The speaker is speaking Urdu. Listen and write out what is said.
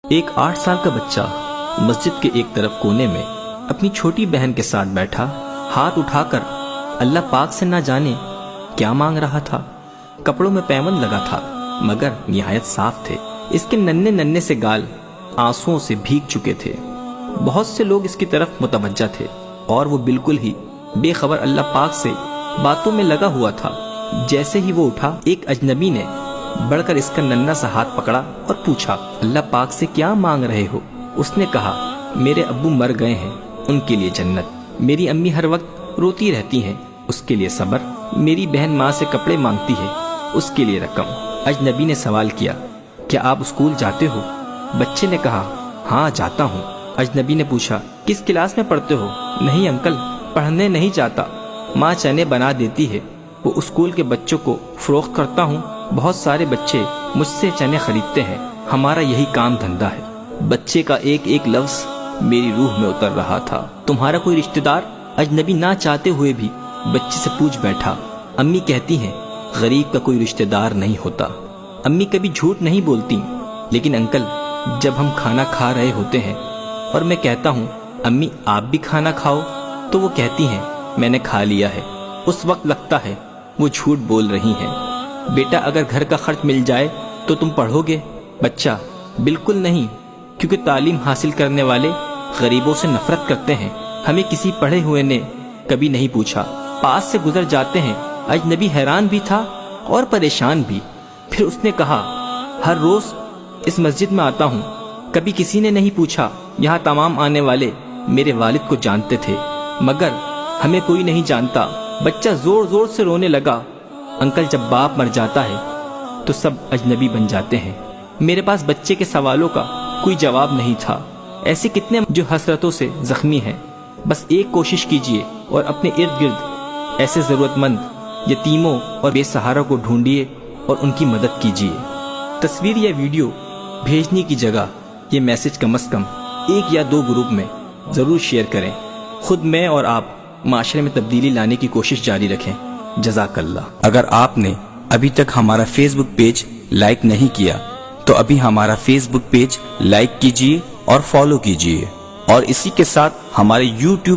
ایک 8 سال کا بچہ مسجد کے ایک طرف کونے میں اپنی چھوٹی بہن کے ساتھ بیٹھا ہاتھ اٹھا کر اللہ پاک سے نہ جانے کیا مانگ رہا تھا۔ کپڑوں میں پیوند لگا تھا مگر نہایت صاف تھے۔ اس کے ننھے ننھے سے گال آنسوؤں سے بھیگ چکے تھے۔ بہت سے لوگ اس کی طرف متوجہ تھے اور وہ بالکل ہی بے خبر اللہ پاک سے باتوں میں لگا ہوا تھا۔ جیسے ہی وہ اٹھا، ایک اجنبی نے بڑھ کر اس کا ننھا سا ہاتھ پکڑا اور پوچھا، اللہ پاک سے کیا مانگ رہے ہو؟ اس نے کہا، میرے ابو مر گئے ہیں، ان کے لیے جنت۔ میری امی ہر وقت روتی رہتی ہیں، اس کے لیے صبر۔ میری بہن ماں سے کپڑے مانگتی ہے، اس کے لیے رقم۔ اجنبی نے سوال کیا، کیا آپ اسکول جاتے ہو؟ بچے نے کہا، ہاں جاتا ہوں۔ اجنبی نے پوچھا، کس کلاس میں پڑھتے ہو؟ نہیں انکل، پڑھنے نہیں جاتا، ماں چنے بنا دیتی ہے، وہ اسکول کے بچوں کو فروخت کرتا ہوں۔ بہت سارے بچے مجھ سے چنے خریدتے ہیں، ہمارا یہی کام دھندا ہے۔ بچے کا ایک ایک لفظ میری روح میں اتر رہا تھا۔ تمہارا کوئی رشتہ دار؟ اجنبی نہ چاہتے ہوئے بھی بچے سے پوچھ بیٹھا۔ امی کہتی ہیں غریب کا کوئی رشتہ دار نہیں ہوتا۔ امی کبھی جھوٹ نہیں بولتی، لیکن انکل جب ہم کھانا کھا رہے ہوتے ہیں اور میں کہتا ہوں امی آپ بھی کھانا کھاؤ، تو وہ کہتی ہیں میں نے کھا لیا ہے، اس وقت لگتا ہے وہ جھوٹ بول رہی ہیں۔ بیٹا اگر گھر کا خرچ مل جائے تو تم پڑھو گے؟ بچہ، بالکل نہیں، کیونکہ تعلیم حاصل کرنے والے غریبوں سے نفرت کرتے ہیں۔ ہمیں کسی پڑھے ہوئے نے کبھی نہیں پوچھا، پاس سے گزر جاتے ہیں۔ اجنبی حیران بھی تھا اور پریشان بھی۔ پھر اس نے کہا، ہر روز اس مسجد میں آتا ہوں، کبھی کسی نے نہیں پوچھا۔ یہاں تمام آنے والے میرے والد کو جانتے تھے، مگر ہمیں کوئی نہیں جانتا۔ بچہ زور زور سے رونے لگا۔ انکل جب باپ مر جاتا ہے تو سب اجنبی بن جاتے ہیں۔ میرے پاس بچے کے سوالوں کا کوئی جواب نہیں تھا۔ ایسے کتنے جو حسرتوں سے زخمی ہیں۔ بس ایک کوشش کیجئے اور اپنے ارد گرد ایسے ضرورت مند یتیموں اور بے سہارا کو ڈھونڈیے اور ان کی مدد کیجئے۔ تصویر یا ویڈیو بھیجنے کی جگہ یہ میسج کم از کم 1 یا 2 گروپ میں ضرور شیئر کریں۔ خود میں اور آپ معاشرے میں تبدیلی لانے کی کوشش جاری رکھیں۔ جزاک اللہ۔ اگر آپ نے ابھی تک ہمارا فیس بک پیج لائک نہیں کیا تو ابھی ہمارا فیس بک پیج لائک کیجئے اور فالو کیجئے، اور اسی کے ساتھ ہمارے YouTube